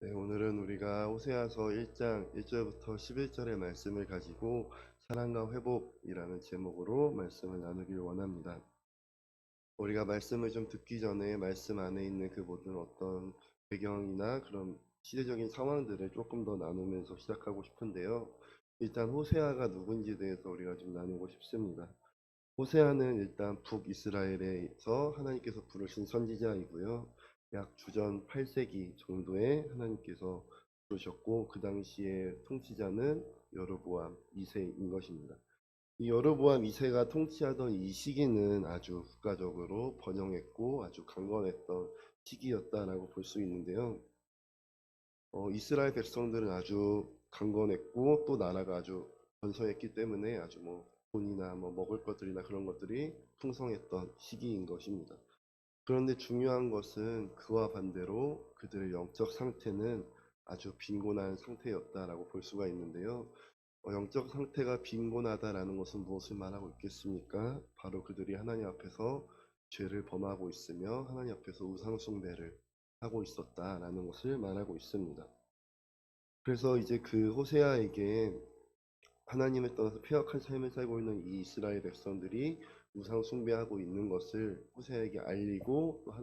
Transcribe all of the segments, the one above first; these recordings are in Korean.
네, 오늘은 우리가 호세아서 1장 1절부터 11절의 말씀을 가지고 사랑과 회복이라는 제목으로 말씀을 나누길 원합니다. 우리가 말씀을 좀 듣기 전에 말씀 안에 있는 그 모든 어떤 배경이나 그런 시대적인 상황들을 조금 더 나누면서 시작하고 싶은데요. 일단 호세아가 누군지에 대해서 우리가 좀 나누고 싶습니다. 호세아는 일단 북이스라엘에서 하나님께서 부르신 선지자이고요. 약 주전 8세기 정도에 하나님께서 부르셨고 그 당시에 통치자는 여로보암 2세인 것입니다. 이 여로보암 2세가 통치하던 이 시기는 아주 국가적으로 번영했고 아주 강건했던 시기였다라고 볼 수 있는데요. 이스라엘 백성들은 아주 강건했고 또 나라가 아주 번성했기 때문에 아주 돈이나 먹을 것들이나 그런 것들이 풍성했던 시기인 것입니다. 그런데 중요한 것은 그와 반대로 그들의 영적 상태는 아주 빈곤한 상태였다라고 볼 수가 있는데요. 영적 상태가 빈곤하다라는 것은 무엇을 말하고 있겠습니까? 바로 그들이 하나님 앞에서 죄를 범하고 있으며 하나님 앞에서 우상 숭배를 하고 있었다라는 것을 말하고 있습니다. 그래서 이제 그 호세아에게 하나님을 떠나서 폐역한 삶을 살고 있는 이 이스라엘 백성들이 우상 숭배하고 있는 것을 호세아에게 알리고 또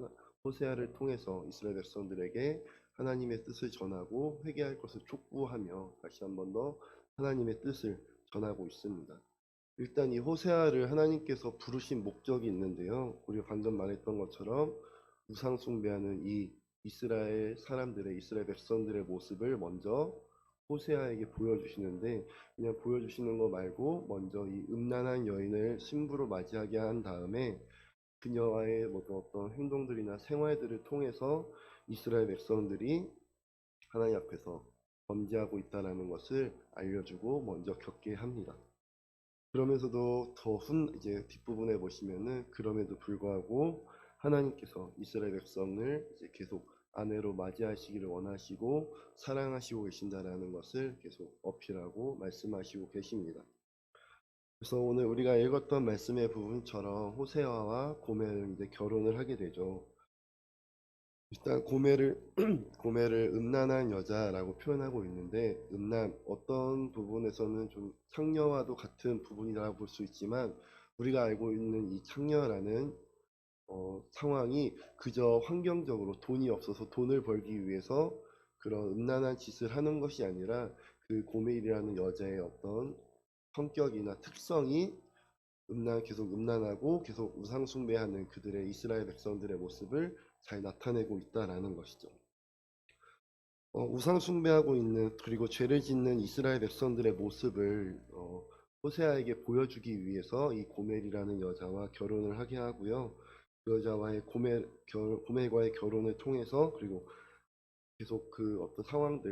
호세아를 통해서 이스라엘 백성들에게 하나님의 뜻을 전하고 회개할 것을 촉구하며 다시 한 번 더 하나님의 뜻을 전하고 있습니다. 일단 이 호세아를 하나님께서 부르신 목적이 있는데요. 우리가 방금 말했던 것처럼 우상 숭배하는 이 이스라엘 백성들의 모습을 먼저 호세아에게 보여주시는데, 그냥 보여주시는 거 말고 먼저 이 음란한 여인을 신부로 맞이하게 한 다음에 그녀와의 어떤 행동들이나 생활들을 통해서 이스라엘 백성들이 하나님 앞에서 범죄하고 있다는 것을 알려주고 먼저 겪게 합니다. 그러면서도 이제 뒷부분에 보시면은 그럼에도 불구하고 하나님께서 이스라엘 백성을 이제 계속 아내로 맞이하시기를 원하시고 사랑하시고 계신다라는 것을 계속 어필하고 말씀하시고 계십니다. 그래서 오늘 우리가 읽었던 말씀의 부분처럼 호세아와 고멜은 이제 결혼을 하게 되죠. 일단 고멜을 고멜을 음란한 여자라고 표현하고 있는데, 어떤 부분에서는 좀 창녀와도 같은 부분이라고 볼 수 있지만, 우리가 알고 있는 이 창녀라는 상황이 그저 환경적으로 돈이 없어서 돈을 벌기 위해서 그런 음란한 짓을 하는 것이 아니라, 그 고멜이라는 여자의 어떤 성격이나 특성이 계속 음란하고 계속 우상 숭배하는 그들의 이스라엘 백성들의 모습을 잘 나타내고 있다라는 것이죠. 우상 숭배하고 있는 그리고 죄를 짓는 이스라엘 백성들의 모습을 호세아에게 보여주기 위해서 이 고멜이라는 여자와 결혼을 하게 하고요. 그 여자와의 고멜과의 결혼을 통해서, 그리고 계속 그 어떤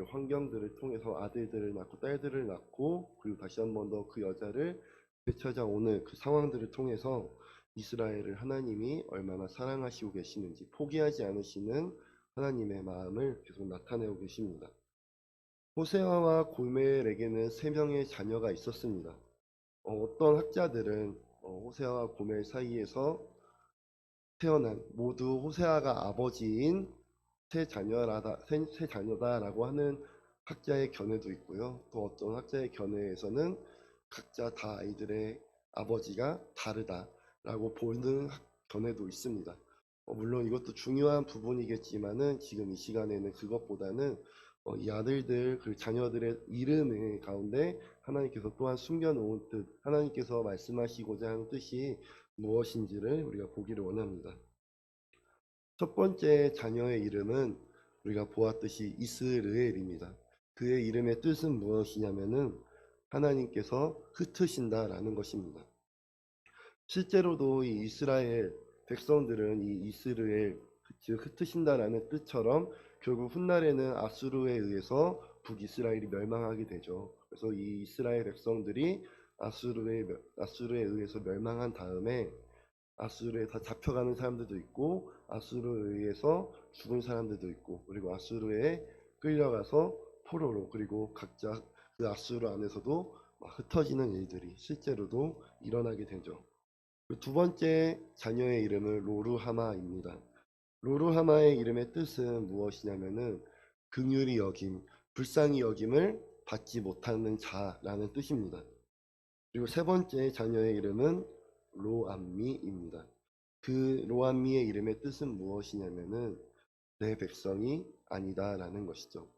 환경들을 통해서 아들들을 낳고 딸들을 낳고, 그리고 다시 한 번 더 그 여자를 되찾아오는 그 상황들을 통해서 이스라엘을 하나님이 얼마나 사랑하시고 계시는지, 포기하지 않으시는 하나님의 마음을 계속 나타내고 계십니다. 호세아와 고멜에게는 세 명의 자녀가 있었습니다. 어떤 학자들은 호세아와 고멜 사이에서 태어난 모두 호세아가 아버지인 세 자녀다라고 하는 학자의 견해도 있고요. 또 어떤 학자의 견해에서는 각자 다 아이들의 아버지가 다르다라고 보는 견해도 있습니다. 물론 이것도 중요한 부분이겠지만은 지금 이 시간에는 그것보다는 이 아들들, 그 자녀들의 이름의 가운데 하나님께서 또한 숨겨놓은 뜻, 하나님께서 말씀하시고자 하는 뜻이 무엇인지를 우리가 보기를 원합니다. 첫 번째 자녀의 이름은 우리가 보았듯이 이스르엘입니다. 그의 이름의 뜻은 무엇이냐면은 하나님께서 흩으신다라는 것입니다. 실제로도 이 이스라엘 백성들은 이 이스르엘, 즉 흩으신다라는 뜻처럼 결국 훗날에는 아수르에 의해서 북이스라엘이 멸망하게 되죠. 그래서 이 이스라엘 백성들이 아수르에 의해서 멸망한 다음에 아수르에 다 잡혀가는 사람들도 있고, 아수르에 의해서 죽은 사람들도 있고, 그리고 아수르에 끌려가서 포로로, 그리고 각자 그 아수르 안에서도 막 흩어지는 일들이 실제로도 일어나게 되죠. 두 번째 자녀의 이름은 로르하마입니다. 로르하마의 이름의 뜻은 무엇이냐면은 긍휼히 여김, 불쌍히 여김을 받지 못하는 자라는 뜻입니다. 그리고 세 번째 자녀의 이름은 로암미입니다. 그 로암미의 이름의 뜻은 무엇이냐면은 내 백성이 아니다라는 것이죠.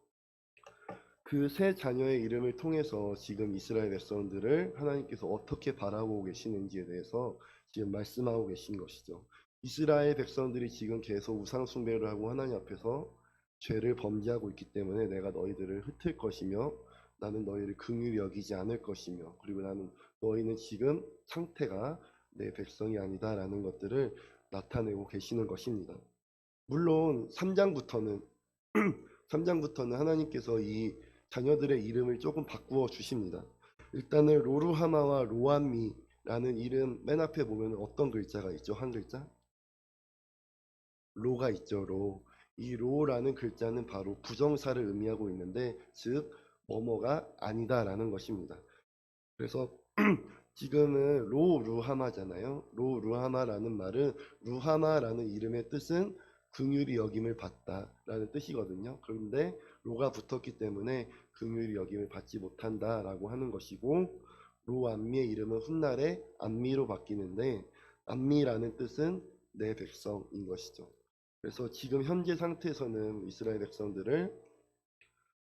그 세 자녀의 이름을 통해서 지금 이스라엘 백성들을 하나님께서 어떻게 바라보고 계시는지에 대해서 지금 말씀하고 계신 것이죠. 이스라엘 백성들이 지금 계속 우상 숭배를 하고 하나님 앞에서 죄를 범죄하고 있기 때문에 내가 너희들을 흩을 것이며 나는 너희를 긍휼히 여기지 않을 것이며 그리고 나는 너희는 지금 상태가 내 백성이 아니다라는 것들을 나타내고 계시는 것입니다. 물론 3장부터는 3장부터는 하나님께서 이 자녀들의 이름을 조금 바꾸어 주십니다. 일단은 로루하마와 로암미라는 이름 맨 앞에 보면 어떤 글자가 있죠? 한 글자? 로가 있죠. 로. 이 로라는 글자는 바로 부정사를 의미하고 있는데 즉 뭐뭐가 아니다라는 것입니다. 그래서 지금은 로루하마잖아요. 로루하마라는 말은 루하마라는 이름의 뜻은 긍휼히 여김을 받다라는 뜻이거든요. 그런데 로가 붙었기 때문에 긍휼히 여김을 받지 못한다라고 하는 것이고 로암미의 이름은 훗날에 암미로 바뀌는데 암미라는 뜻은 내 백성인 것이죠. 그래서 지금 현재 상태에서는 이스라엘 백성들을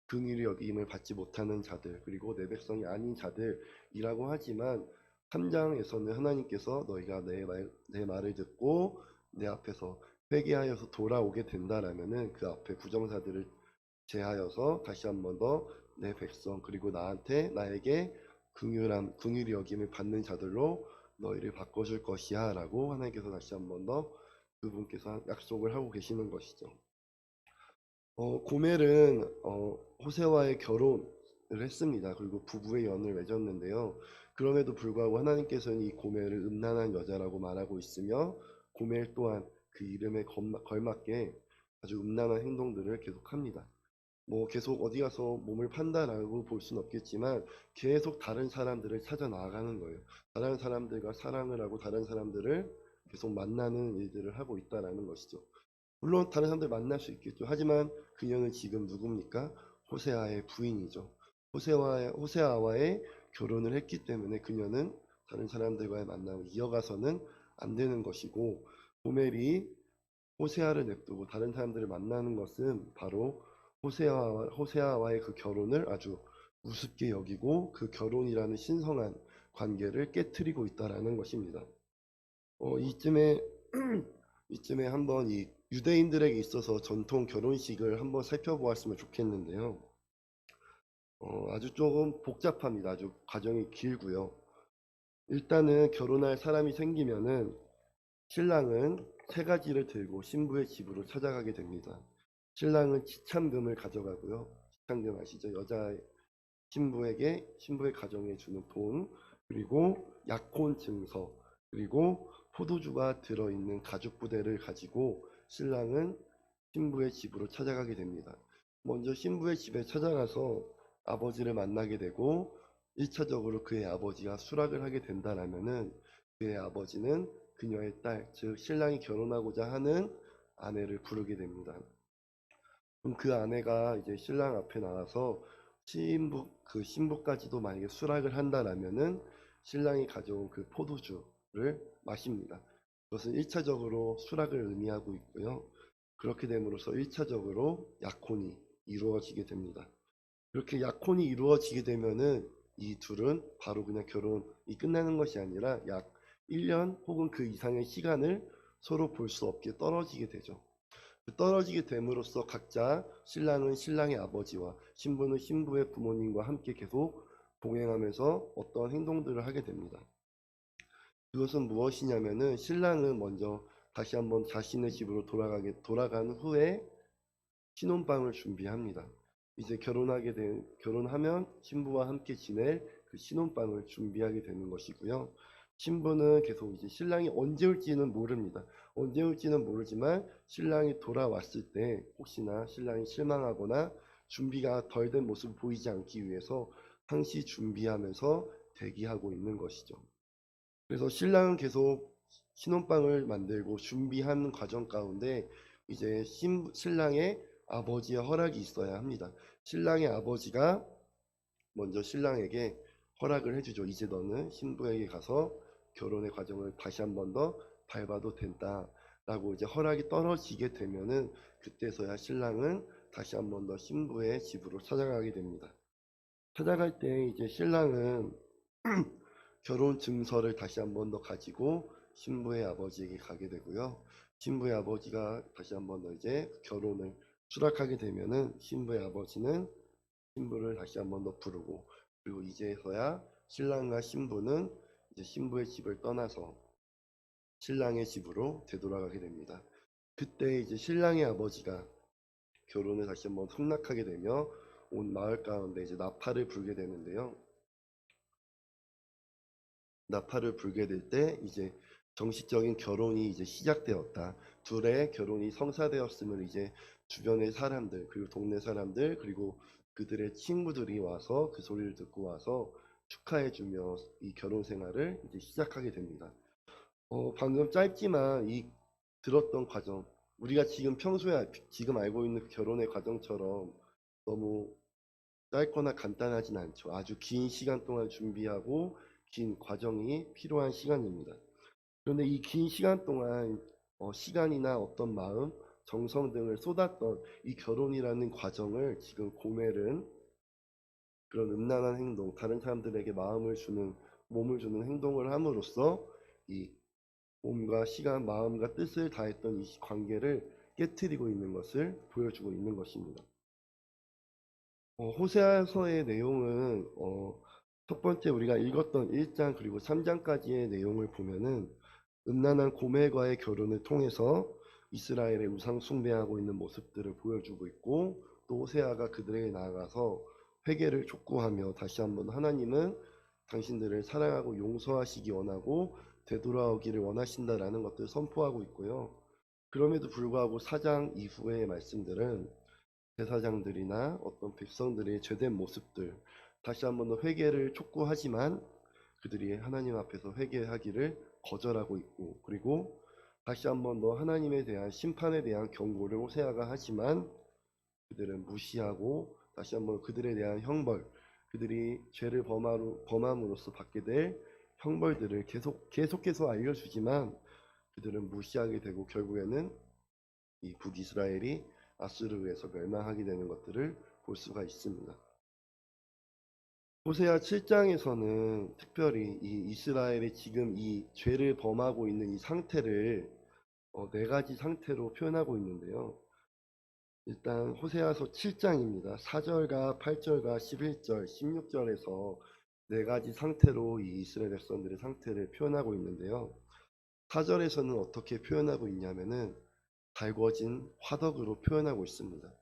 긍휼히 여김을 받지 못하는 자들 그리고 내 백성이 아닌 자들이라고 하지만 3장에서는 하나님께서 너희가 내 말을 듣고 내 앞에서 회개하여서 돌아오게 된다라면은 그 앞에 부정사들을 제하여서 다시 한 번 더 내 백성 그리고 나에게 긍휼히 여김을 받는 자들로 너희를 바꿔줄 것이야 라고 하나님께서 다시 한 번 더 그분께서 약속을 하고 계시는 것이죠. 고멜은 호세와의 결혼을 했습니다. 그리고 부부의 연을 맺었는데요. 그럼에도 불구하고 하나님께서는 이 고멜을 음란한 여자라고 말하고 있으며 고멜 또한 그 이름에 걸맞게 아주 음란한 행동들을 계속합니다. 뭐 계속 어디 가서 몸을 판다라고 볼 수는 없겠지만 계속 다른 사람들을 찾아 나아가는 거예요. 다른 사람들과 사랑을 하고 다른 사람들을 계속 만나는 일들을 하고 있다라는 것이죠. 물론 다른 사람들 만날 수 있겠죠. 하지만 그녀는 지금 누굽니까? 호세아의 부인이죠. 호세아와의 결혼을 했기 때문에 그녀는 다른 사람들과의 만남을 이어가서는 안 되는 것이고 고멜이 호세아를 냅두고 다른 사람들을 만나는 것은 바로 호세아와의 그 결혼을 아주 우습게 여기고 그 결혼이라는 신성한 관계를 깨트리고 있다라는 것입니다. 이쯤에 이쯤에 한번 이 유대인들에게 있어서 전통 결혼식을 한번 살펴보았으면 좋겠는데요. 아주 조금 복잡합니다. 아주 과정이 길고요. 일단은 결혼할 사람이 생기면은 신랑은 세 가지를 들고 신부의 집으로 찾아가게 됩니다. 신랑은 지참금을 가져가고요. 지참금 아시죠? 여자 신부의 가정에 주는 돈, 그리고 약혼 증서, 그리고 포도주가 들어있는 가죽 부대를 가지고 신랑은 신부의 집으로 찾아가게 됩니다. 먼저 신부의 집에 찾아가서 아버지를 만나게 되고 1차적으로 그의 아버지가 수락을 하게 된다라면은 그의 아버지는 그녀의 딸, 즉 신랑이 결혼하고자 하는 아내를 부르게 됩니다. 그럼 그 아내가 이제 신랑 앞에 나와서 신부까지도 만약에 수락을 한다라면은 신랑이 가져온 그 포도주를 마십니다. 그것은 1차적으로 수락을 의미하고 있고요. 그렇게 됨으로써 1차적으로 약혼이 이루어지게 됩니다. 그렇게 약혼이 이루어지게 되면은 이 둘은 바로 그냥 결혼이 끝나는 것이 아니라 약 1년 혹은 그 이상의 시간을 서로 볼 수 없게 떨어지게 되죠. 떨어지게 됨으로써 각자 신랑은 신랑의 아버지와 신부는 신부의 부모님과 함께 계속 동행하면서 어떤 행동들을 하게 됩니다. 그것은 무엇이냐면은 신랑은 먼저 다시 한번 자신의 집으로 돌아간 후에 신혼방을 준비합니다. 이제 결혼하면 신부와 함께 지낼 그 신혼방을 준비하게 되는 것이고요. 신부는 계속 이제 신랑이 언제 올지는 모릅니다. 언제 올지는 모르지만 신랑이 돌아왔을 때 혹시나 신랑이 실망하거나 준비가 덜 된 모습을 보이지 않기 위해서 항시 준비하면서 대기하고 있는 것이죠. 그래서 신랑은 계속 신혼방을 만들고 준비하는 과정 가운데 이제 신랑의 아버지의 허락이 있어야 합니다. 신랑의 아버지가 먼저 신랑에게 허락을 해주죠. 이제 너는 신부에게 가서 결혼의 과정을 다시 한 번 더 밟아도 된다라고 이제 허락이 떨어지게 되면은 그때서야 신랑은 다시 한 번 더 신부의 집으로 찾아가게 됩니다. 찾아갈 때 이제 신랑은 결혼 증서를 다시 한 번 더 가지고 신부의 아버지에게 가게 되고요. 신부의 아버지가 다시 한 번 더 이제 결혼을 수락하게 되면은 신부의 아버지는 신부를 다시 한 번 더 부르고, 그리고 이제서야 신랑과 신부는 이제 신부의 집을 떠나서 신랑의 집으로 되돌아가게 됩니다. 그때 이제 신랑의 아버지가 결혼을 다시 한번 승낙하게 되며 온 마을 가운데 이제 나팔을 불게 되는데요. 나팔을 불게 될 때 이제 정식적인 결혼이 이제 시작되었다. 둘의 결혼이 성사되었음을 이제 주변의 사람들, 그리고 동네 사람들, 그리고 그들의 친구들이 와서 그 소리를 듣고 와서 축하해주며 이 결혼 생활을 이제 시작하게 됩니다. 방금 짧지만 이 들었던 과정, 우리가 지금 평소에 지금 알고 있는 그 결혼의 과정처럼 너무 짧거나 간단하진 않죠. 아주 긴 시간 동안 준비하고 긴 과정이 필요한 시간입니다. 그런데 이 긴 시간 동안 시간이나 어떤 마음, 정성 등을 쏟았던 이 결혼이라는 과정을 지금 고멜은 그런 음란한 행동, 다른 사람들에게 마음을 주는, 몸을 주는 행동을 함으로써 이 몸과 시간, 마음과 뜻을 다했던 이 관계를 깨트리고 있는 것을 보여주고 있는 것입니다. 호세아서의 내용은 첫 번째 우리가 읽었던 1장 그리고 3장까지의 내용을 보면은 음란한 고멜과의 결혼을 통해서 이스라엘의 우상 숭배하고 있는 모습들을 보여주고 있고, 또 호세아가 그들에게 나아가서 회개를 촉구하며 다시 한번 하나님은 당신들을 사랑하고 용서하시기 원하고 되돌아오기를 원하신다라는 것들을 선포하고 있고요. 그럼에도 불구하고 4장 이후의 말씀들은 제사장들이나 어떤 백성들의 죄된 모습들, 다시 한번 더 회개를 촉구하지만 그들이 하나님 앞에서 회개하기를 거절하고 있고, 그리고 다시 한번 더 하나님에 대한 심판에 대한 경고를 호세아가 하지만 그들은 무시하고 다시 한번 그들에 대한 형벌, 그들이 죄를 범함으로써 받게 될 형벌들을 계속해서 알려주지만 그들은 무시하게 되고 결국에는 이 북이스라엘이 아수르에 의해서 멸망하게 되는 것들을 볼 수가 있습니다. 호세아 7장에서는 특별히 이 이스라엘이 지금 이 죄를 범하고 있는 이 상태를 네 가지 상태로 표현하고 있는데요. 일단 호세아서 7장입니다. 4절과 8절과 11절, 16절에서 네 가지 상태로 이 이스라엘 백성들의 상태를 표현하고 있는데요. 4절에서는 어떻게 표현하고 있냐면은 달궈진 화덕으로 표현하고 있습니다.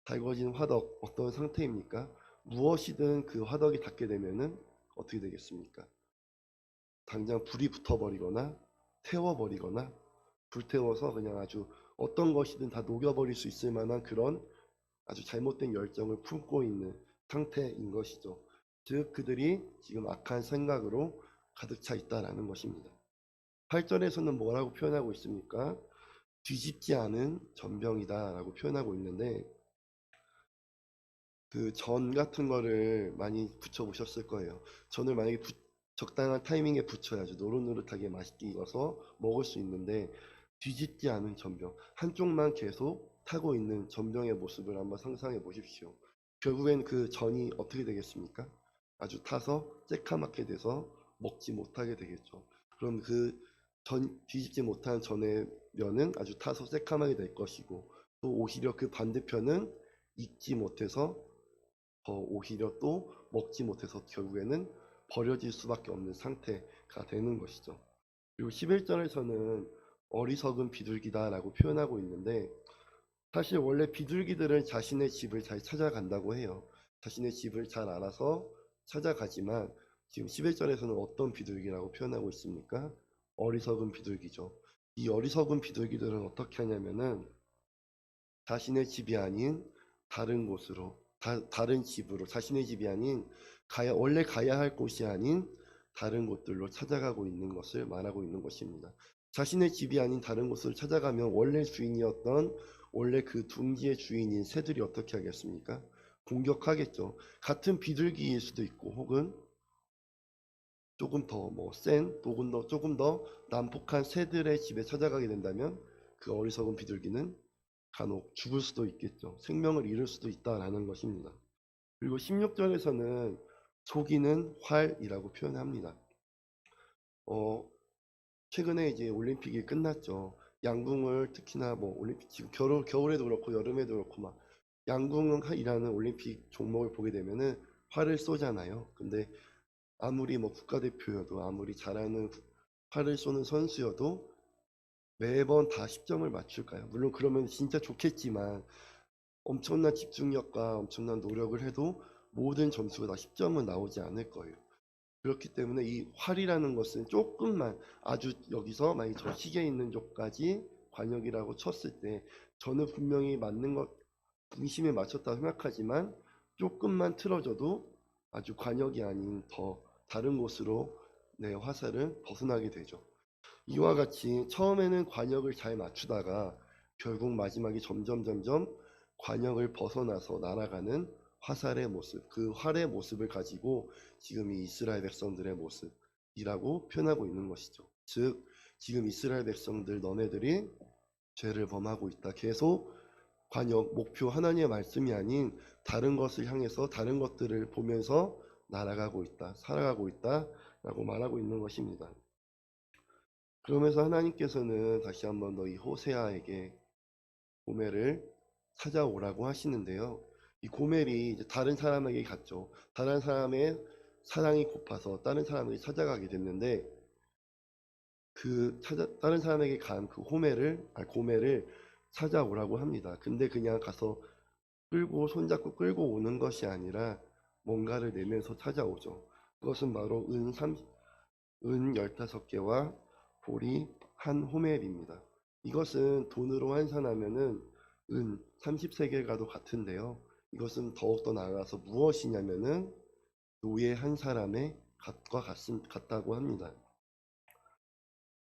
달궈진 화덕, 어떤 상태입니까? 무엇이든 그 화덕이 닿게 되면은 어떻게 되겠습니까? 당장 불이 붙어버리거나 태워버리거나 불태워서 그냥 아주 어떤 것이든 다 녹여버릴 수 있을 만한 그런 아주 잘못된 열정을 품고 있는 상태인 것이죠. 즉 그들이 지금 악한 생각으로 가득 차 있다라는 것입니다. 8절에서는 뭐라고 표현하고 있습니까? 뒤집지 않은 전병이다라고 표현하고 있는데, 그 전 같은 거를 많이 부쳐 보셨을 거예요. 전을 만약에 적당한 타이밍에 부쳐야지 노릇노릇하게 맛있게 익어서 먹을 수 있는데, 뒤집지 않은 전병, 한쪽만 계속 타고 있는 전병의 모습을 한번 상상해 보십시오. 결국엔 그 전이 어떻게 되겠습니까? 아주 타서 쬐까맣게 돼서 먹지 못하게 되겠죠. 그럼 그 뒤집지 못한 전의 면은 아주 타서 새까맣게 될 것이고, 또 오히려 그 반대편은 익지 못해서 오히려 또 먹지 못해서 결국에는 버려질 수밖에 없는 상태가 되는 것이죠. 그리고 11절에서는 어리석은 비둘기다라고 표현하고 있는데, 사실 원래 비둘기들은 자신의 집을 잘 찾아간다고 해요. 자신의 집을 잘 알아서 찾아가지만 지금 11절에서는 어떤 비둘기라고 표현하고 있습니까? 어리석은 비둘기죠. 이 어리석은 비둘기들은 어떻게 하냐면은 자신의 집이 아닌 다른 곳으로, 다른 집으로, 자신의 집이 아닌 원래 가야 할 곳이 아닌 다른 곳들로 찾아가고 있는 것을 말하고 있는 것입니다. 자신의 집이 아닌 다른 곳을 찾아가면 원래 주인이었던 원래 그 둥지의 주인인 새들이 어떻게 하겠습니까? 공격하겠죠. 같은 비둘기일 수도 있고 혹은 조금 더 조금 더 난폭한 새들의 집에 찾아가게 된다면 그 어리석은 비둘기는 간혹 죽을 수도 있겠죠. 생명을 잃을 수도 있다라는 것입니다. 그리고 16절에서는 속이는 활이라고 표현합니다. 최근에 이제 올림픽이 끝났죠. 양궁을 특히나 뭐 올림픽 지금 겨울에도 그렇고 여름에도 그렇고 막 양궁이라는 올림픽 종목을 보게 되면은 활을 쏘잖아요. 근데 아무리 뭐 국가대표여도 아무리 잘하는 활을 쏘는 선수여도 매번 다 10점을 맞출까요? 물론 그러면 진짜 좋겠지만 엄청난 집중력과 엄청난 노력을 해도 모든 점수가 다 10점은 나오지 않을 거예요. 그렇기 때문에 이 활이라는 것은 조금만 아주 여기서 만약 저 시계 있는 쪽까지 관역이라고 쳤을 때 저는 분명히 맞는 것 중심에 맞췄다고 생각하지만 조금만 틀어져도 아주 관역이 아닌 더 다른 곳으로 내 화살은 벗어나게 되죠. 이와 같이 처음에는 관역을 잘 맞추다가 결국 마지막에 점점 관역을 벗어나서 날아가는 화살의 모습, 그 활의 모습을 가지고 지금 이 이스라엘 백성들의 모습이라고 표현하고 있는 것이죠. 즉, 지금 이스라엘 백성들 너네들이 죄를 범하고 있다. 계속 관역, 목표 하나님의 말씀이 아닌 다른 것을 향해서 다른 것들을 보면서 날아가고 있다, 살아가고 있다 라고 말하고 있는 것입니다. 그러면서 하나님께서는 다시 한번 더 이 호세아에게 고멜을 찾아오라고 하시는데요. 이 고멜이 이제 다른 사람에게 갔죠. 다른 사람의 사랑이 고파서 다른 사람에게 찾아가게 됐는데 다른 사람에게 간 그 고멜을 찾아오라고 합니다. 근데 그냥 가서 손잡고 끌고 오는 것이 아니라 뭔가를 내면서 찾아오죠. 그것은 바로 은 15개와 보리 한 호멜입니다. 이것은 돈으로 환산하면은 은 33개가도 같은데요. 이것은 더욱더 나아가서 무엇이냐면은 노예 한 사람의 값과 같다고 합니다.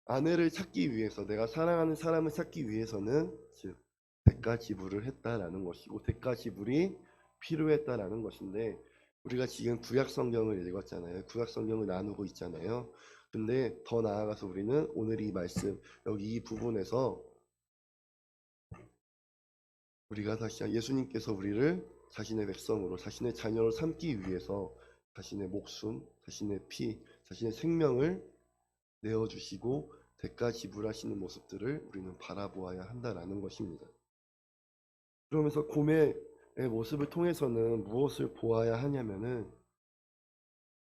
아내를 찾기 위해서 내가 사랑하는 사람을 찾기 위해서는 즉 대가 지불을 했다라는 것이고 대가 지불이 필요했다라는 것인데 우리가 지금 구약 성경을 읽었잖아요. 구약 성경을 나누고 있잖아요. 근데 더 나아가서 우리는 오늘 이 말씀 여기 이 부분에서 우리가 다시 예수님께서 우리를 자신의 백성으로 자신의 자녀로 삼기 위해서 자신의 목숨, 자신의 피, 자신의 생명을 내어주시고 대가 지불하시는 모습들을 우리는 바라보아야 한다라는 것입니다. 그러면서 고멜의 모습을 통해서는 무엇을 보아야 하냐면은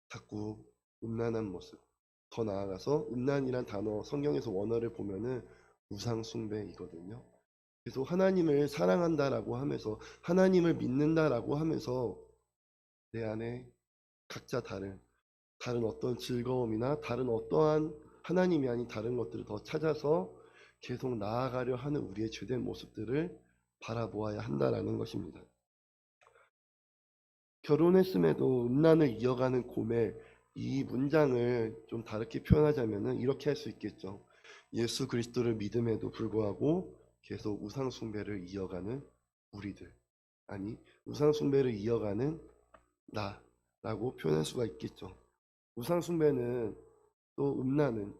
자꾸 음란한 모습, 더 나아가서 음란이란 단어 성경에서 원어를 보면은 우상 숭배이거든요. 계속 하나님을 사랑한다라고 하면서 하나님을 믿는다라고 하면서 내 안에 각자 다른 어떤 즐거움이나 다른 어떠한 하나님이 아닌 다른 것들을 더 찾아서 계속 나아가려 하는 우리의 죄된 모습들을 바라보아야 한다라는 것입니다. 결혼했음에도 음란을 이어가는 고멜, 이 문장을 좀 다르게 표현하자면 이렇게 할 수 있겠죠. 예수 그리스도를 믿음에도 불구하고 계속 우상 숭배를 이어가는 우리들, 아니 우상 숭배를 이어가는 나라고 표현할 수가 있겠죠. 우상 숭배는 또 음란은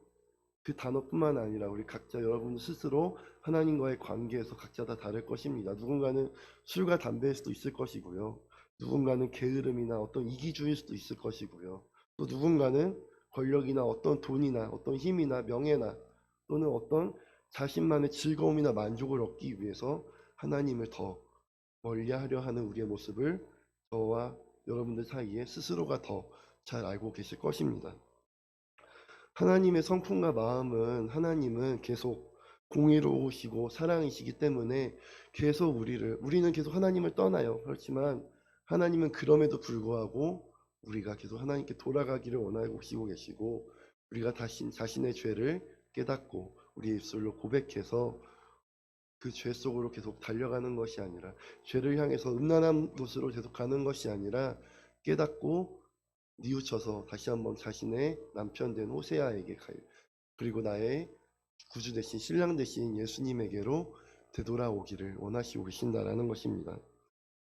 그 단어뿐만 아니라 우리 각자 여러분 스스로 하나님과의 관계에서 각자 다 다를 것입니다. 누군가는 술과 담배일 수도 있을 것이고요. 누군가는 게으름이나 어떤 이기주의일 수도 있을 것이고요. 또 누군가는 권력이나 어떤 돈이나 어떤 힘이나 명예나 또는 어떤 자신만의 즐거움이나 만족을 얻기 위해서 하나님을 더 멀리하려 하는 우리의 모습을 저와 여러분들 사이에 스스로가 더 잘 알고 계실 것입니다. 하나님의 성품과 마음은 하나님은 계속 공의로우시고 사랑이시기 때문에 계속 우리는 계속 하나님을 떠나요. 그렇지만 하나님은 그럼에도 불구하고 우리가 계속 하나님께 돌아가기를 원하고 계시고 우리가 자신의 죄를 깨닫고 우리의 입술로 고백해서 그 죄 속으로 계속 달려가는 것이 아니라 죄를 향해서 음란한 곳으로 계속 가는 것이 아니라 깨닫고 뉘우쳐서 다시 한번 자신의 남편 된 호세아에게 가요. 그리고 나의 구주 대신 신랑 대신 예수님에게로 되돌아오기를 원하시고 계신다라는 것입니다.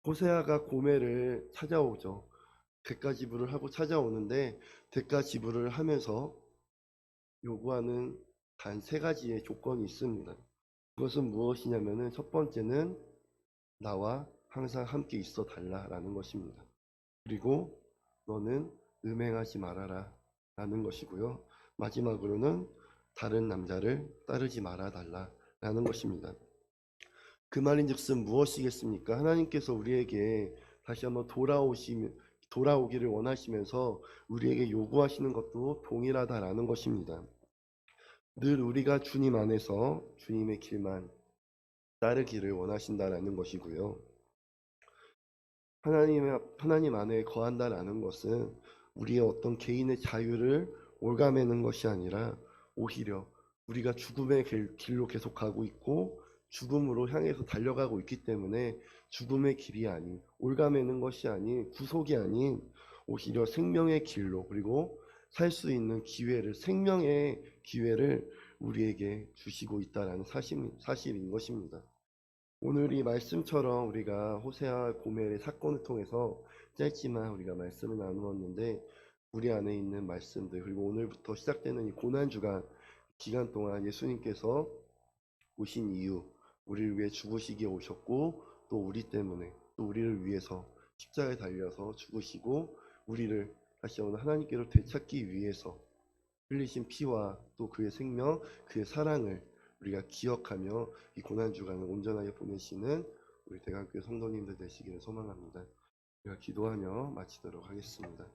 호세아가 고멜을 찾아오죠. 대가 지불을 하고 찾아오는데 대가 지불을 하면서 요구하는 단 세 가지의 조건이 있습니다. 그것은 무엇이냐면은 첫 번째는 나와 항상 함께 있어 달라라는 것입니다. 그리고 너는 음행하지 말아라 라는 것이고요. 마지막으로는 다른 남자를 따르지 말아 달라라는 것입니다. 그 말인즉슨 무엇이겠습니까? 하나님께서 우리에게 다시 한번 돌아오기를 원하시면서 우리에게 요구하시는 것도 동일하다라는 것입니다. 늘 우리가 주님 안에서 주님의 길만 따르기를 원하신다라는 것이고요. 하나님 안에 거한다라는 것은 우리의 어떤 개인의 자유를 올가매는 것이 아니라 오히려 우리가 죽음의 길로 계속 가고 있고 죽음으로 향해서 달려가고 있기 때문에 죽음의 길이 아닌 올가매는 것이 아닌 구속이 아닌 오히려 생명의 길로 그리고 살 수 있는 기회를 생명의 기회를 우리에게 주시고 있다라는 사실인 것입니다. 오늘 이 말씀처럼 우리가 호세아 고멜의 사건을 통해서 짧지만 우리가 말씀을 나누었는데 우리 안에 있는 말씀들 그리고 오늘부터 시작되는 이 고난주간 기간 동안 예수님께서 오신 이유 우리를 위해 죽으시기에 오셨고 또 우리 때문에 또 우리를 위해서 십자가에 달려서 죽으시고 우리를 다시 한번 하나님께로 되찾기 위해서 흘리신 피와 또 그의 생명 그의 사랑을 우리가 기억하며 이 고난주간을 온전하게 보내시는 우리 대강교회 성도님들 되시기를 소망합니다. 우리가 기도하며 마치도록 하겠습니다.